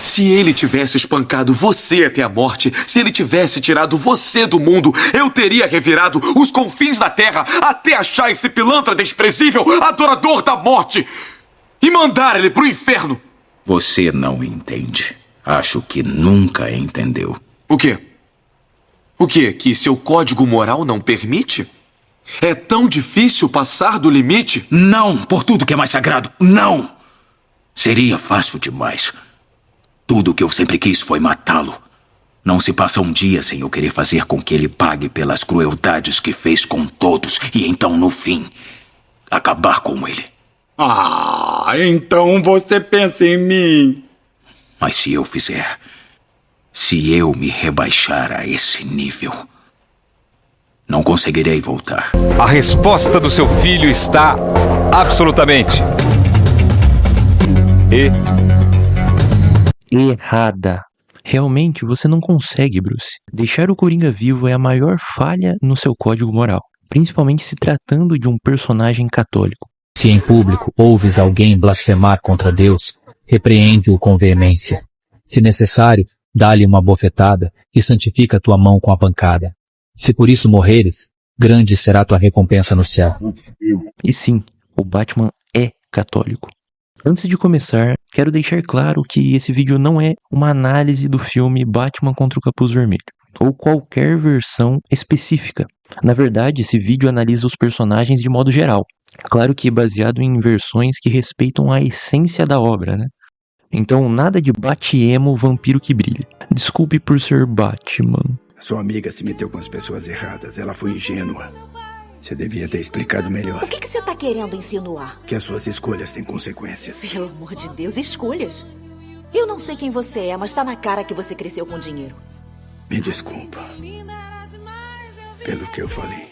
Se ele tivesse espancado você até a morte, se ele tivesse tirado você do mundo, eu teria revirado os confins da terra até achar esse pilantra desprezível, adorador da morte, e mandar ele pro inferno. Você não entende. Acho que nunca entendeu. O quê? O quê? Que seu código moral não permite? É tão difícil passar do limite? Não, por tudo que é mais sagrado, não! Seria fácil demais. Tudo que eu sempre quis foi matá-lo. Não se passa um dia sem eu querer fazer com que ele pague pelas crueldades que fez com todos e então, no fim, acabar com ele. Ah, então você pensa em mim. Mas se eu fizer, se eu me rebaixar a esse nível, não conseguirei voltar. A resposta do seu filho está absolutamente errada. Realmente você não consegue, Bruce. Deixar o Coringa vivo é a maior falha no seu código moral, principalmente se tratando de um personagem católico. Se em público ouves alguém blasfemar contra Deus, repreende-o com veemência. Se necessário, dá-lhe uma bofetada e santifica tua mão com a pancada. Se por isso morreres, grande será tua recompensa no céu. E sim, o Batman é católico. Antes de começar, quero deixar claro que esse vídeo não é uma análise do filme Batman contra o Capuz Vermelho, ou qualquer versão específica. Na verdade, esse vídeo analisa os personagens de modo geral. Claro que baseado em versões que respeitam a essência da obra, né? Então, nada de Bat-emo vampiro que brilha. Desculpe por ser Batman. Sua amiga se meteu com as pessoas erradas. Ela foi ingênua. Você devia ter explicado melhor. O que você tá querendo insinuar? Que as suas escolhas têm consequências. Pelo amor de Deus, escolhas? Eu não sei quem você é, mas tá na cara que você cresceu com dinheiro. Me desculpa. Pelo que eu falei.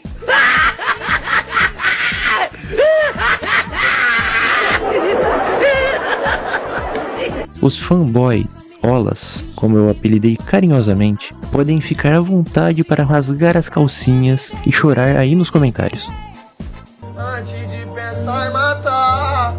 Os fanboy, olas, como eu apelidei carinhosamente, podem ficar à vontade para rasgar as calcinhas e chorar aí nos comentários. Antes de pensar em matar,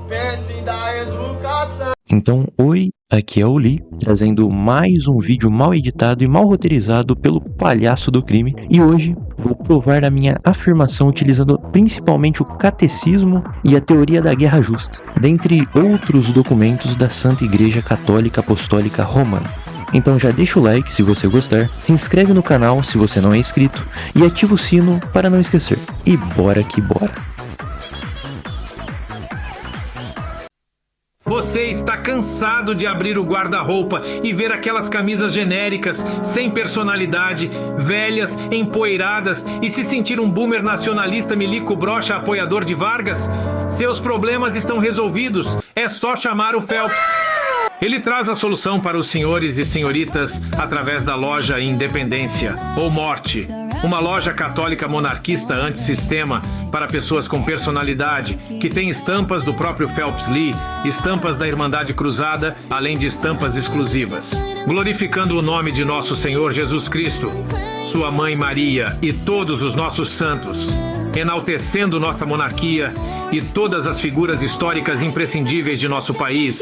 pense em dar educação. Então, oi, aqui é o Lee, trazendo mais um vídeo mal editado e mal roteirizado pelo palhaço do crime. E hoje vou provar a minha afirmação utilizando principalmente o catecismo e a teoria da guerra justa, dentre outros documentos da Santa Igreja Católica Apostólica Romana. Então já deixa o like se você gostar, se inscreve no canal se você não é inscrito e ativa o sino para não esquecer. E bora que bora! Você está cansado de abrir o guarda-roupa e ver aquelas camisas genéricas, sem personalidade, velhas, empoeiradas e se sentir um boomer nacionalista milico broxa apoiador de Vargas? Seus problemas estão resolvidos, é só chamar o Phelps. Ele traz a solução para os senhores e senhoritas através da loja Independência, ou Morte, uma loja católica monarquista antissistema para pessoas com personalidade, que tem estampas do próprio Phelps Lee, estampas da Irmandade Cruzada, além de estampas exclusivas, glorificando o nome de nosso Senhor Jesus Cristo, sua mãe Maria e todos os nossos santos, enaltecendo nossa monarquia e todas as figuras históricas imprescindíveis de nosso país,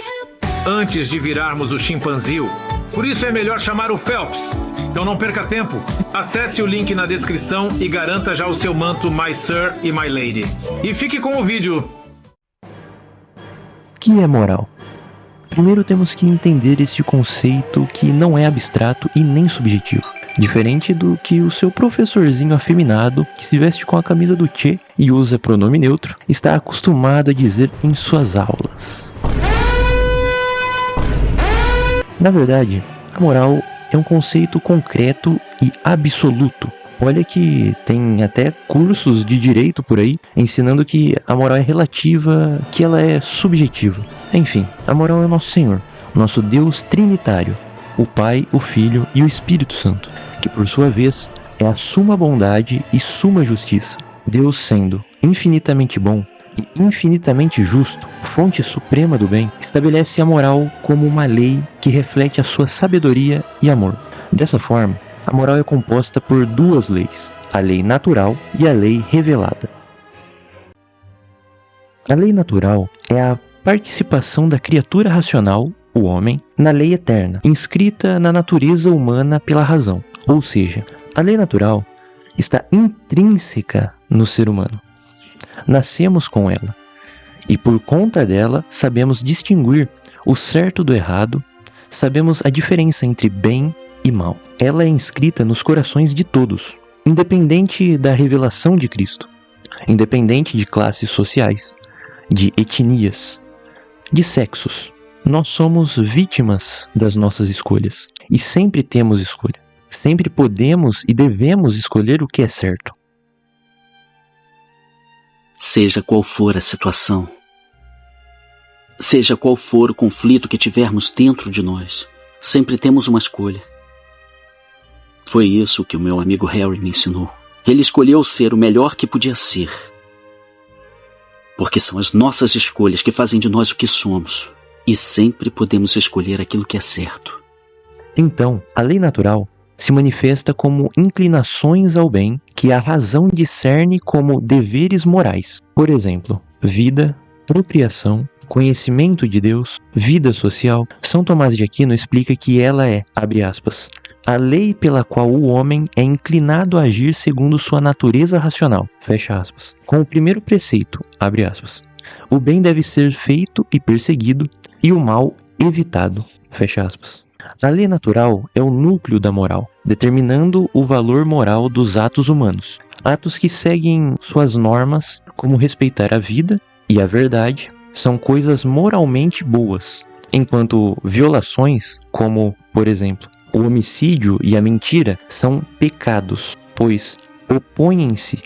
antes de virarmos o chimpanzil. Por isso é melhor chamar o Phelps. Então não perca tempo. Acesse o link na descrição e garanta já o seu manto My Sir e My Lady. E fique com o vídeo. O que é moral? Primeiro temos que entender este conceito que não é abstrato e nem subjetivo. Diferente do que o seu professorzinho afeminado, que se veste com a camisa do Che e usa pronome neutro, está acostumado a dizer em suas aulas. Na verdade, a moral é um conceito concreto e absoluto. Olha que tem até cursos de direito por aí ensinando que a moral é relativa, que ela é subjetiva. Enfim, a moral é nosso Senhor, nosso Deus trinitário, o Pai, o Filho e o Espírito Santo, que por sua vez é a suma bondade e suma justiça. Deus sendo infinitamente bom e infinitamente justo, fonte suprema do bem, estabelece a moral como uma lei que reflete a sua sabedoria e amor. Dessa forma, a moral é composta por duas leis, a lei natural e a lei revelada. A lei natural é a participação da criatura racional, o homem, na lei eterna, inscrita na natureza humana pela razão. Ou seja, a lei natural está intrínseca no ser humano. Nascemos com ela, e por conta dela sabemos distinguir o certo do errado, sabemos a diferença entre bem e mal. Ela é inscrita nos corações de todos, independente da revelação de Cristo, independente de classes sociais, de etnias, de sexos. Nós somos vítimas das nossas escolhas, e sempre temos escolha. Sempre podemos e devemos escolher o que é certo. Seja qual for a situação, seja qual for o conflito que tivermos dentro de nós, sempre temos uma escolha. Foi isso que o meu amigo Harry me ensinou. Ele escolheu ser o melhor que podia ser. Porque são as nossas escolhas que fazem de nós o que somos. E sempre podemos escolher aquilo que é certo. Então, a lei natural se manifesta como inclinações ao bem que a razão discerne como deveres morais. Por exemplo, vida, procriação, conhecimento de Deus, vida social. São Tomás de Aquino explica que ela é, abre aspas, a lei pela qual o homem é inclinado a agir segundo sua natureza racional, fecha aspas. Com o primeiro preceito, abre aspas, o bem deve ser feito e perseguido e o mal evitado, fecha aspas. A lei natural é o núcleo da moral, determinando o valor moral dos atos humanos. Atos que seguem suas normas, como respeitar a vida e a verdade, são coisas moralmente boas, enquanto violações, como, por exemplo, o homicídio e a mentira, são pecados, pois opõem-se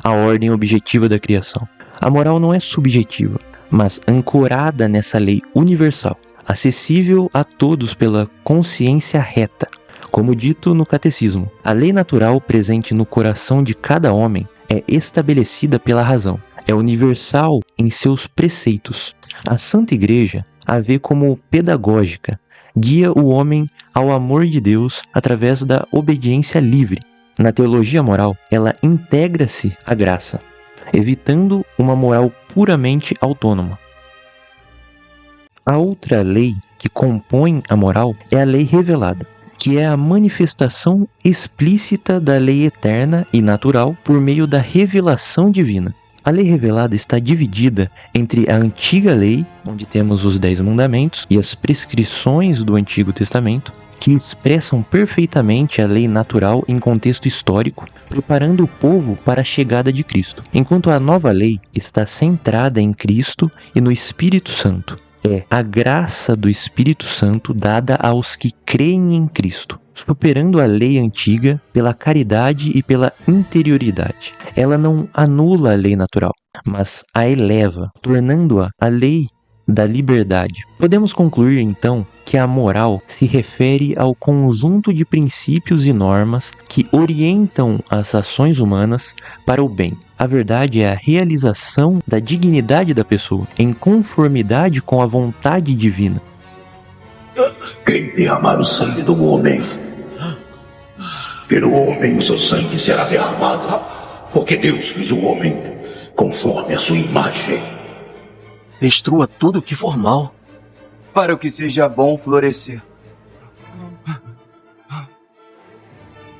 à ordem objetiva da criação. A moral não é subjetiva, mas ancorada nessa lei universal, acessível a todos pela consciência reta. Como dito no Catecismo, a lei natural presente no coração de cada homem é estabelecida pela razão, é universal em seus preceitos. A Santa Igreja a vê como pedagógica, guia o homem ao amor de Deus através da obediência livre. Na teologia moral, ela integra-se à graça, evitando uma moral puramente autônoma. A outra lei que compõe a moral é a lei revelada, que é a manifestação explícita da lei eterna e natural por meio da revelação divina. A lei revelada está dividida entre a antiga lei, onde temos os 10 mandamentos e as prescrições do Antigo Testamento, que expressam perfeitamente a lei natural em contexto histórico, preparando o povo para a chegada de Cristo, enquanto a nova lei está centrada em Cristo e no Espírito Santo. É a graça do Espírito Santo dada aos que creem em Cristo, superando a lei antiga pela caridade e pela interioridade. Ela não anula a lei natural, mas a eleva, tornando-a a lei da liberdade. Podemos concluir, então, que a moral se refere ao conjunto de princípios e normas que orientam as ações humanas para o bem. A verdade é a realização da dignidade da pessoa, em conformidade com a vontade divina. Quem derramar o sangue do homem, pelo homem o seu sangue será derramado, porque Deus fez o homem conforme a sua imagem. Destrua tudo que for mal, para o que seja bom florescer.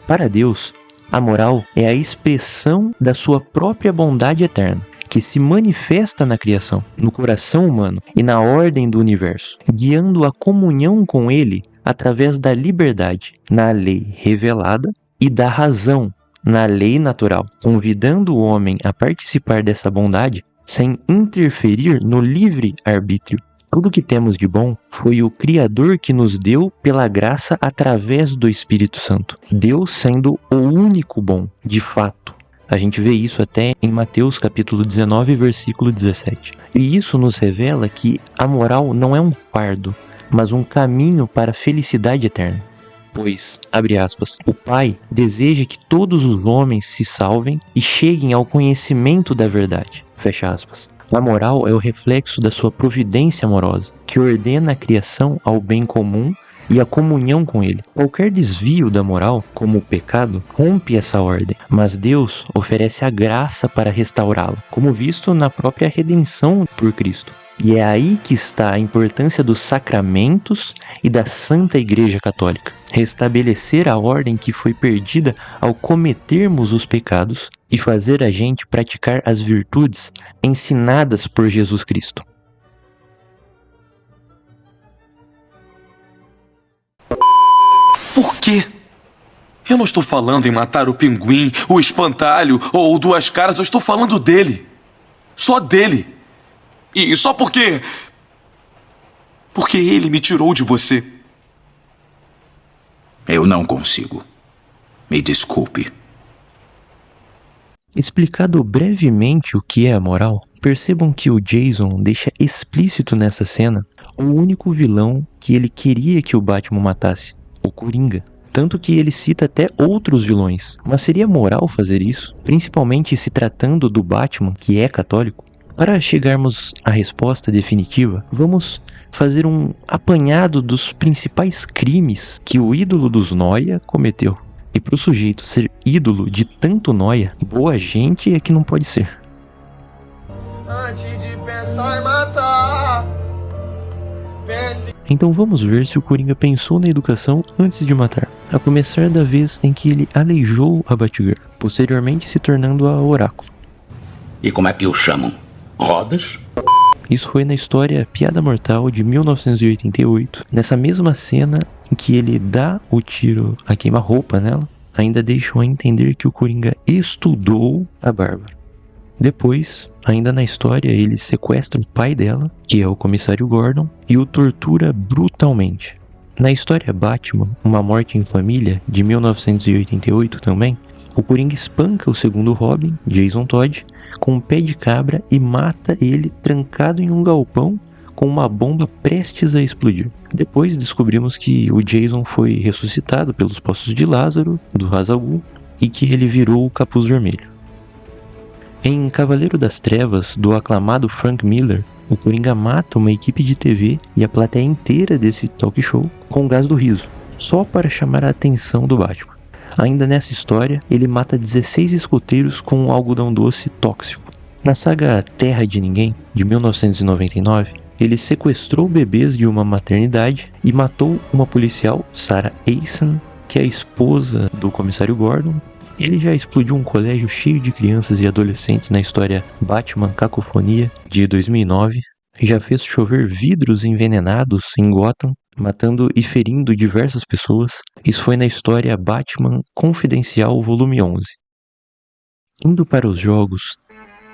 Para Deus, a moral é a expressão da sua própria bondade eterna, que se manifesta na criação, no coração humano e na ordem do universo, guiando a comunhão com Ele através da liberdade, na lei revelada, e da razão, na lei natural, convidando o homem a participar dessa bondade sem interferir no livre arbítrio. Tudo que temos de bom foi o Criador que nos deu pela graça através do Espírito Santo. Deus sendo o único bom, de fato. A gente vê isso até em Mateus capítulo 19, versículo 17. E isso nos revela que a moral não é um fardo, mas um caminho para a felicidade eterna. Pois, abre aspas, o Pai deseja que todos os homens se salvem e cheguem ao conhecimento da verdade. Fecha aspas. A moral é o reflexo da sua providência amorosa, que ordena a criação ao bem comum e a comunhão com ele. Qualquer desvio da moral, como o pecado, rompe essa ordem, mas Deus oferece a graça para restaurá-la, como visto na própria redenção por Cristo. E é aí que está a importância dos sacramentos e da Santa Igreja Católica. Restabelecer a ordem que foi perdida ao cometermos os pecados e fazer a gente praticar as virtudes ensinadas por Jesus Cristo. Por quê? Eu não estou falando em matar o pinguim, o espantalho ou o duas caras, eu estou falando dele. Só dele. E só porque ele me tirou de você. Eu não consigo. Me desculpe. Explicado brevemente o que é a moral, percebam que o Jason deixa explícito nessa cena o único vilão que ele queria que o Batman matasse, o Coringa. Tanto que ele cita até outros vilões. Mas seria moral fazer isso? Principalmente se tratando do Batman, que é católico? Para chegarmos à resposta definitiva, vamos fazer um apanhado dos principais crimes que o ídolo dos Noia cometeu. E para o sujeito ser ídolo de tanto Noia, boa gente é que não pode ser. Antes de pensar em matar, pense... Então vamos ver se o Coringa pensou na educação antes de matar. A começar da vez em que ele aleijou a Batgirl, posteriormente se tornando a Oráculo. E como é que o chamam? Rodas? Isso foi na história Piada Mortal de 1988. Nessa mesma cena em que ele dá o tiro a queima-roupa nela, ainda deixam a entender que o Coringa estudou a Bárbara. Depois, ainda na história, ele sequestra o pai dela, que é o comissário Gordon, e o tortura brutalmente. Na história Batman, Uma Morte em Família, de 1988 também, o Coringa espanca o segundo Robin, Jason Todd, com um pé de cabra e mata ele trancado em um galpão com uma bomba prestes a explodir. Depois descobrimos que o Jason foi ressuscitado pelos Poços de Lázaro, do Ra's al Ghul, e que ele virou o Capuz Vermelho. Em Cavaleiro das Trevas, do aclamado Frank Miller, o Coringa mata uma equipe de TV e a plateia inteira desse talk show com gás do riso, só para chamar a atenção do Batman. Ainda nessa história, ele mata 16 escoteiros com um algodão doce tóxico. Na saga Terra de Ninguém, de 1999, ele sequestrou bebês de uma maternidade e matou uma policial, Sarah Eason, que é a esposa do comissário Gordon. Ele já explodiu um colégio cheio de crianças e adolescentes na história Batman Cacofonia, de 2009. Já fez chover vidros envenenados em Gotham, matando e ferindo diversas pessoas. Isso foi na história Batman Confidencial Volume 11. Indo para os jogos.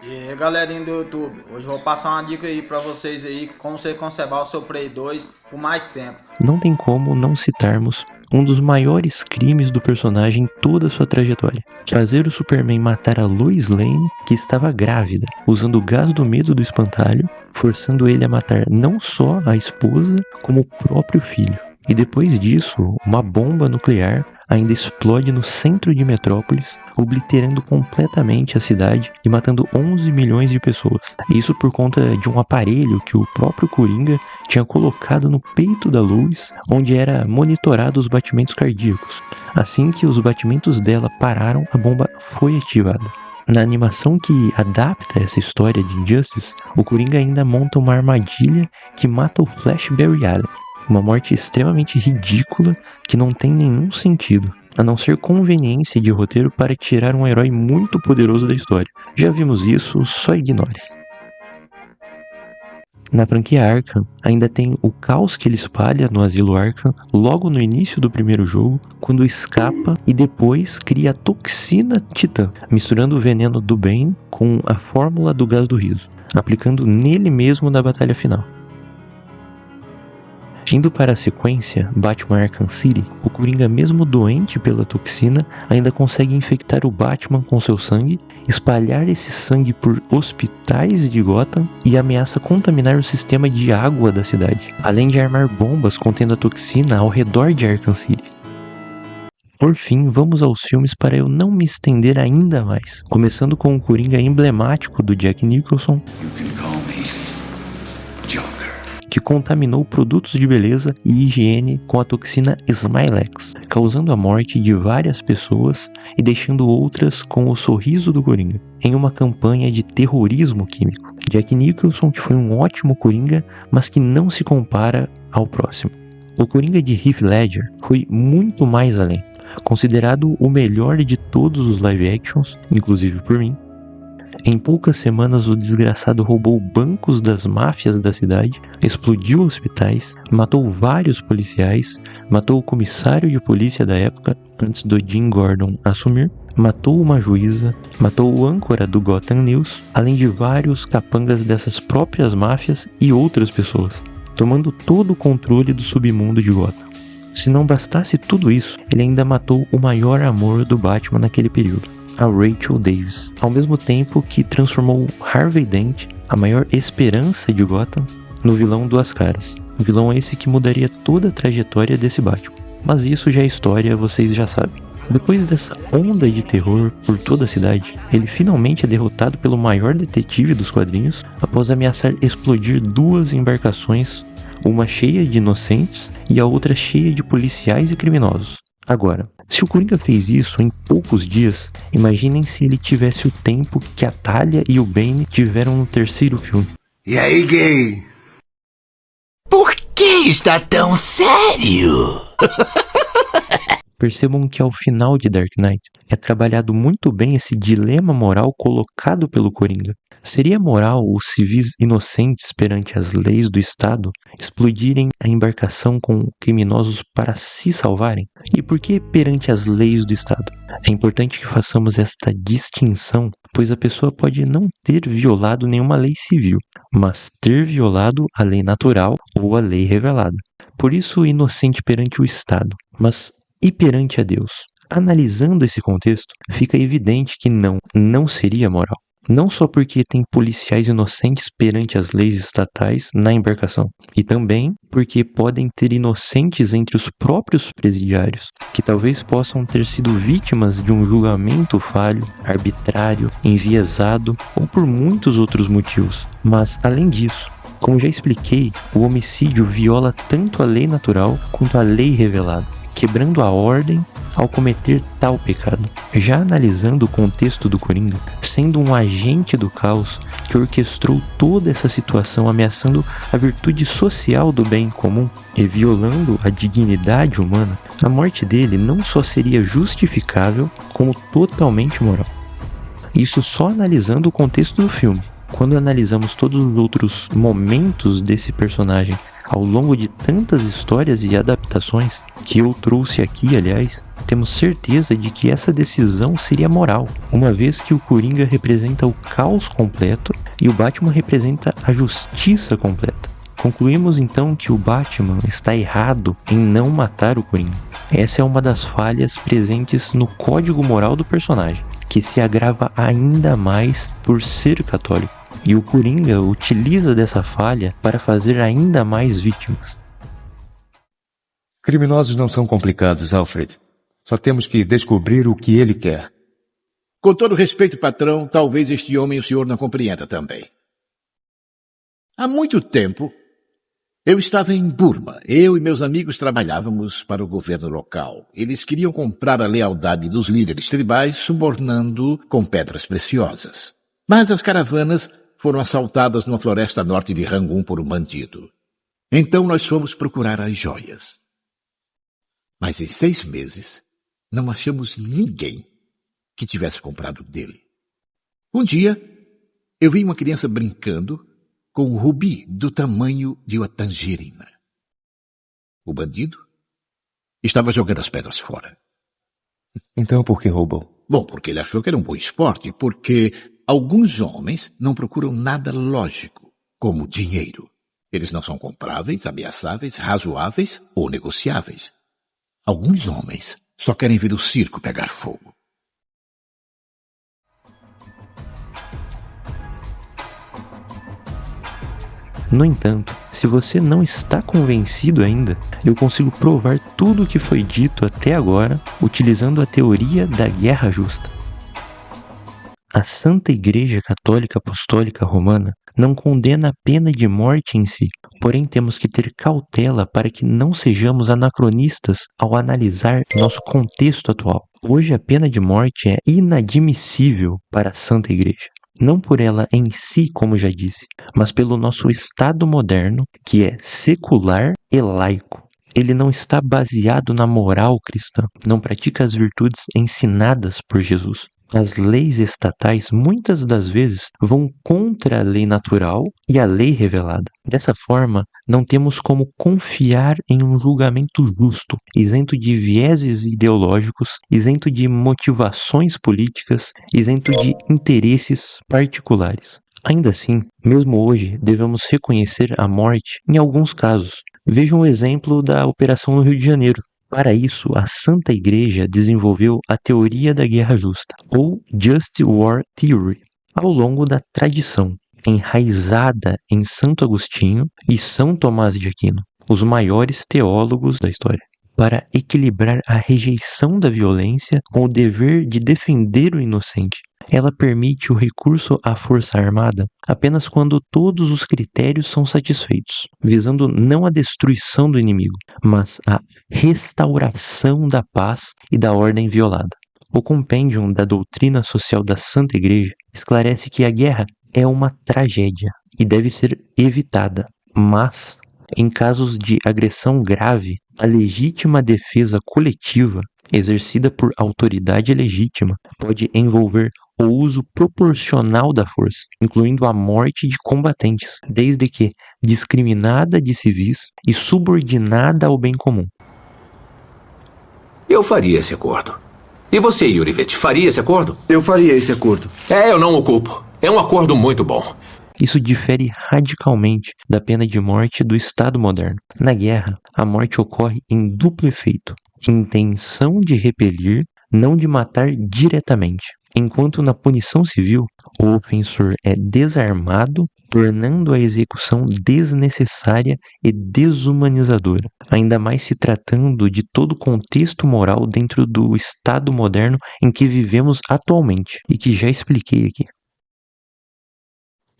E aí, galerinha do YouTube, hoje vou passar uma dica aí pra vocês aí, como você conservar o seu Play 2 por mais tempo. Não tem como não citarmos um dos maiores crimes do personagem em toda a sua trajetória. Fazer o Superman matar a Lois Lane, que estava grávida, usando o gás do medo do espantalho, forçando ele a matar não só a esposa, como o próprio filho. E depois disso, uma bomba nuclear ainda explode no centro de Metrópolis, obliterando completamente a cidade e matando 11 milhões de pessoas. Isso por conta de um aparelho que o próprio Coringa tinha colocado no peito da Lois, onde era monitorado os batimentos cardíacos. Assim que os batimentos dela pararam, a bomba foi ativada. Na animação que adapta essa história de Injustice, o Coringa ainda monta uma armadilha que mata o Flash Barry Allen. Uma morte extremamente ridícula que não tem nenhum sentido, a não ser conveniência de roteiro para tirar um herói muito poderoso da história. Já vimos isso, só ignore. Na franquia Arkham, ainda tem o caos que ele espalha no asilo Arkham logo no início do primeiro jogo, quando escapa e depois cria a toxina Titã, misturando o veneno do Bane com a fórmula do gás do riso, aplicando nele mesmo na batalha final. Indo para a sequência, Batman Arkham City, o Coringa, mesmo doente pela toxina, ainda consegue infectar o Batman com seu sangue, espalhar esse sangue por hospitais de Gotham e ameaça contaminar o sistema de água da cidade, além de armar bombas contendo a toxina ao redor de Arkham City. Por fim, vamos aos filmes para eu não me estender ainda mais, começando com o Coringa emblemático do Jack Nicholson, que contaminou produtos de beleza e higiene com a toxina Smilex, causando a morte de várias pessoas e deixando outras com o sorriso do Coringa, em uma campanha de terrorismo químico. Jack Nicholson, que foi um ótimo Coringa, mas que não se compara ao próximo. O Coringa de Heath Ledger foi muito mais além, considerado o melhor de todos os live actions, inclusive por mim. Em poucas semanas, o desgraçado roubou bancos das máfias da cidade, explodiu hospitais, matou vários policiais, matou o comissário de polícia da época, antes do Jim Gordon assumir, matou uma juíza, matou o âncora do Gotham News, além de vários capangas dessas próprias máfias e outras pessoas, tomando todo o controle do submundo de Gotham. Se não bastasse tudo isso, ele ainda matou o maior amor do Batman naquele período, a Rachel Davis, ao mesmo tempo que transformou Harvey Dent, a maior esperança de Gotham, no vilão Duas Caras. Um vilão esse que mudaria toda a trajetória desse Batman. Mas isso já é história, vocês já sabem. Depois dessa onda de terror por toda a cidade, ele finalmente é derrotado pelo maior detetive dos quadrinhos após ameaçar explodir 2 embarcações, uma cheia de inocentes e a outra cheia de policiais e criminosos. Agora, se o Coringa fez isso em poucos dias, imaginem se ele tivesse o tempo que a Talia e o Bane tiveram no terceiro filme. E aí, gay? Por que está tão sério? Percebam que ao final de Dark Knight é trabalhado muito bem esse dilema moral colocado pelo Coringa. Seria moral os civis inocentes perante as leis do Estado explodirem a embarcação com criminosos para se salvarem? E por que perante as leis do Estado? É importante que façamos esta distinção, pois a pessoa pode não ter violado nenhuma lei civil, mas ter violado a lei natural ou a lei revelada. Por isso, inocente perante o Estado, mas e perante a Deus? Analisando esse contexto, fica evidente que não seria moral. Não só porque tem policiais inocentes perante as leis estatais na embarcação, e também porque podem ter inocentes entre os próprios presidiários, que talvez possam ter sido vítimas de um julgamento falho, arbitrário, enviesado ou por muitos outros motivos. Mas, além disso, como já expliquei, o homicídio viola tanto a lei natural quanto a lei revelada, quebrando a ordem ao cometer tal pecado. Já analisando o contexto do Coringa, sendo um agente do caos que orquestrou toda essa situação ameaçando a virtude social do bem comum e violando a dignidade humana, a morte dele não só seria justificável, como totalmente moral. Isso só analisando o contexto do filme. Quando analisamos todos os outros momentos desse personagem ao longo de tantas histórias e adaptações que eu trouxe aqui, aliás, temos certeza de que essa decisão seria moral, uma vez que o Coringa representa o caos completo e o Batman representa a justiça completa. Concluímos então que o Batman está errado em não matar o Coringa. Essa é uma das falhas presentes no código moral do personagem, que se agrava ainda mais por ser católico. E o Coringa utiliza dessa falha para fazer ainda mais vítimas. Criminosos não são complicados, Alfred. Só temos que descobrir o que ele quer. Com todo respeito, patrão, talvez este homem o senhor não compreenda também. Há muito tempo, eu estava em Burma. Eu e meus amigos trabalhávamos para o governo local. Eles queriam comprar a lealdade dos líderes tribais, subornando com pedras preciosas. Mas as caravanas foram assaltadas numa floresta norte de Rangoon por um bandido. Então nós fomos procurar as joias. Mas em 6 meses, não achamos ninguém que tivesse comprado dele. Um dia, eu vi uma criança brincando com um rubi do tamanho de uma tangerina. O bandido estava jogando as pedras fora. Então por que roubou? Bom, porque ele achou que era um bom esporte, porque alguns homens não procuram nada lógico, como dinheiro. Eles não são compráveis, ameaçáveis, razoáveis ou negociáveis. Alguns homens só querem ver o circo pegar fogo. No entanto, se você não está convencido ainda, eu consigo provar tudo o que foi dito até agora utilizando a teoria da guerra justa. A Santa Igreja Católica Apostólica Romana não condena a pena de morte em si, porém temos que ter cautela para que não sejamos anacronistas ao analisar nosso contexto atual. Hoje a pena de morte é inadmissível para a Santa Igreja. Não por ela em si, como já disse, mas pelo nosso Estado moderno, que é secular e laico. Ele não está baseado na moral cristã, não pratica as virtudes ensinadas por Jesus. As leis estatais muitas das vezes vão contra a lei natural e a lei revelada. Dessa forma, não temos como confiar em um julgamento justo, isento de vieses ideológicos, isento de motivações políticas, isento de interesses particulares. Ainda assim, mesmo hoje, devemos reconhecer a morte em alguns casos. Vejam o exemplo da Operação no Rio de Janeiro. Para isso, a Santa Igreja desenvolveu a teoria da guerra justa, ou Just War Theory, ao longo da tradição, enraizada em Santo Agostinho e São Tomás de Aquino, os maiores teólogos da história, para equilibrar a rejeição da violência com o dever de defender o inocente. Ela permite o recurso à força armada apenas quando todos os critérios são satisfeitos, visando não a destruição do inimigo, mas a restauração da paz e da ordem violada. O Compendium da Doutrina Social da Santa Igreja esclarece que a guerra é uma tragédia e deve ser evitada, mas, em casos de agressão grave, a legítima defesa coletiva exercida por autoridade legítima pode envolver o uso proporcional da força, incluindo a morte de combatentes, desde que discriminada de civis e subordinada ao bem comum. Eu faria esse acordo. E você, Yurevich, faria esse acordo? Eu faria esse acordo. Eu não o culpo. É um acordo muito bom. Isso difere radicalmente da pena de morte do Estado moderno. Na guerra, a morte ocorre em duplo efeito: intenção de repelir, não de matar diretamente. Enquanto na punição civil, o ofensor é desarmado, tornando a execução desnecessária e desumanizadora, ainda mais se tratando de todo o contexto moral dentro do Estado moderno em que vivemos atualmente, e que já expliquei aqui.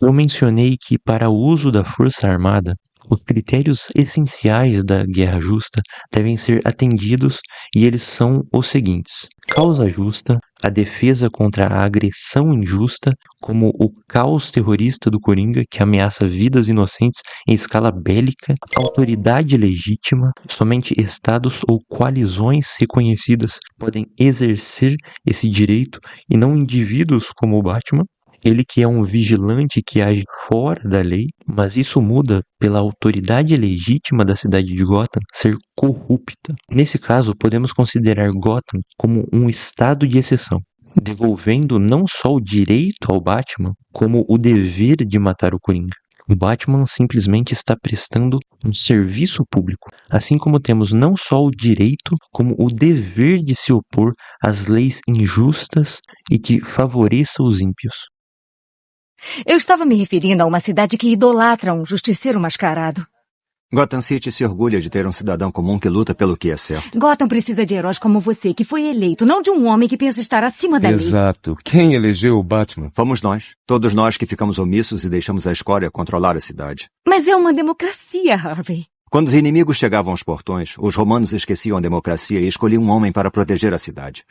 Eu mencionei que, para o uso da força armada, os critérios essenciais da guerra justa devem ser atendidos, e eles são os seguintes: causa justa, a defesa contra a agressão injusta, como o caos terrorista do Coringa que ameaça vidas inocentes em escala bélica, autoridade legítima, somente estados ou coalizões reconhecidas podem exercer esse direito e não indivíduos como o Batman. Ele que é um vigilante que age fora da lei, mas isso muda pela autoridade legítima da cidade de Gotham ser corrupta. Nesse caso, podemos considerar Gotham como um estado de exceção, devolvendo não só o direito ao Batman, como o dever de matar o Coringa. O Batman simplesmente está prestando um serviço público, assim como temos não só o direito, como o dever de se opor às leis injustas e que favoreçam os ímpios. Eu estava me referindo a uma cidade que idolatra um justiceiro mascarado. Gotham City se orgulha de ter um cidadão comum que luta pelo que é certo. Gotham precisa de heróis como você, que foi eleito, não de um homem que pensa estar acima da lei. Exato. Quem elegeu o Batman? Fomos nós. Todos nós que ficamos omissos e deixamos a escória controlar a cidade. Mas é uma democracia, Harvey. Quando os inimigos chegavam aos portões, os romanos esqueciam a democracia e escolhiam um homem para proteger a cidade.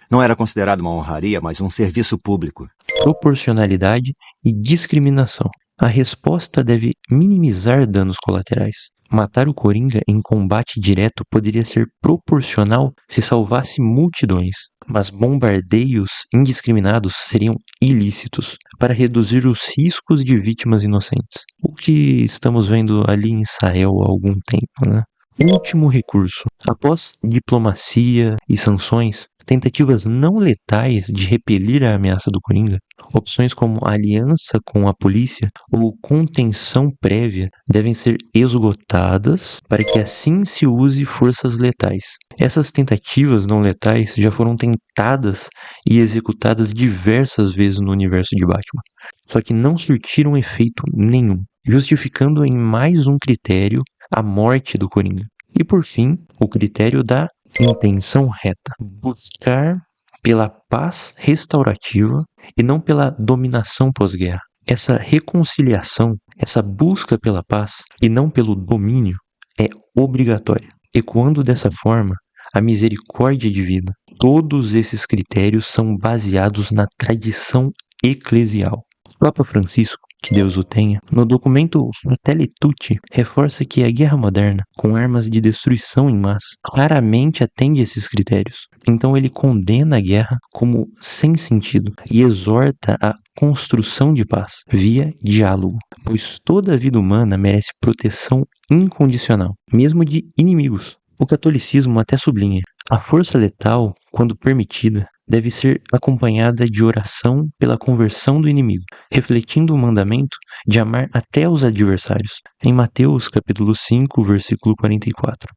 Não era considerado uma honraria, mas um serviço público. Proporcionalidade e discriminação. A resposta deve minimizar danos colaterais. Matar o Coringa em combate direto poderia ser proporcional se salvasse multidões, mas bombardeios indiscriminados seriam ilícitos para reduzir os riscos de vítimas inocentes. O que estamos vendo ali em Israel há algum tempo, né? Último recurso. Após diplomacia e sanções, tentativas não letais de repelir a ameaça do Coringa, opções como aliança com a polícia ou contenção prévia devem ser esgotadas para que assim se use forças letais. Essas tentativas não letais já foram tentadas e executadas diversas vezes no universo de Batman, só que não surtiram efeito nenhum, justificando em mais um critério a morte do Coringa. E por fim, o critério da intenção reta. Buscar pela paz restaurativa e não pela dominação pós-guerra. Essa reconciliação, essa busca pela paz e não pelo domínio é obrigatória, ecoando dessa forma a misericórdia divina. Todos esses critérios são baseados na tradição eclesial. O Papa Francisco, que Deus o tenha, no documento Fratelli Tutti, reforça que a guerra moderna, com armas de destruição em massa, claramente atende esses critérios. Então ele condena a guerra como sem sentido e exorta a construção de paz via diálogo, pois toda a vida humana merece proteção incondicional, mesmo de inimigos. O catolicismo até sublinha: a força letal, quando permitida, deve ser acompanhada de oração pela conversão do inimigo, refletindo o mandamento de amar até os adversários, em Mateus capítulo 5, versículo 44.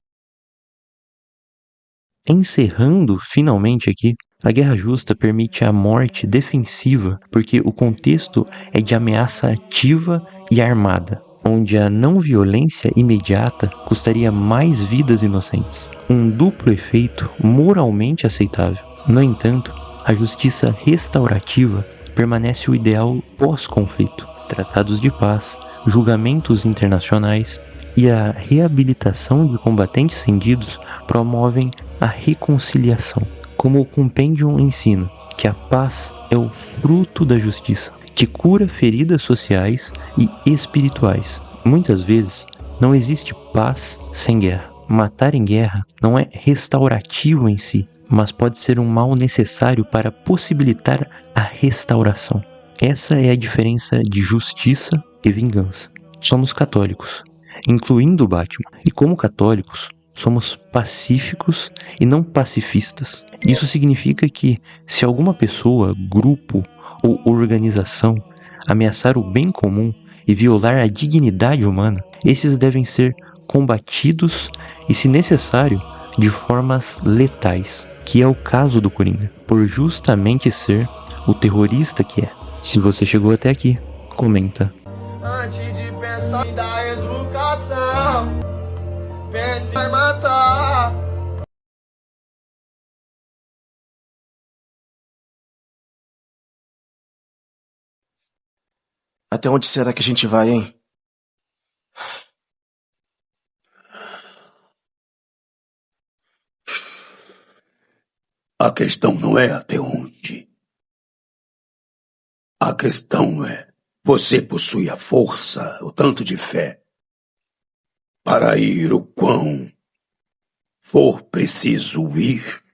Encerrando finalmente aqui, a guerra justa permite a morte defensiva porque o contexto é de ameaça ativa e armada, onde a não violência imediata custaria mais vidas inocentes. Um duplo efeito moralmente aceitável. No entanto, a justiça restaurativa permanece o ideal pós-conflito. Tratados de paz, julgamentos internacionais e a reabilitação de combatentes rendidos promovem a reconciliação. Como o Compendium ensina, que a paz é o fruto da justiça, que cura feridas sociais e espirituais. Muitas vezes, não existe paz sem guerra. Matar em guerra não é restaurativo em si, mas pode ser um mal necessário para possibilitar a restauração. Essa é a diferença de justiça e vingança. Somos católicos, incluindo o Batman, e como católicos, somos pacíficos e não pacifistas. Isso significa que, se alguma pessoa, grupo ou organização ameaçar o bem comum e violar a dignidade humana, esses devem ser combatidos e, se necessário, de formas letais, que é o caso do Coringa, por justamente ser o terrorista que é. Se você chegou até aqui, comenta. Antes de pensar em dar educação, pense em matar. Até onde será que a gente vai, hein? A questão não é até onde. A questão é: você possui a força, o tanto de fé, para ir o quão for preciso ir.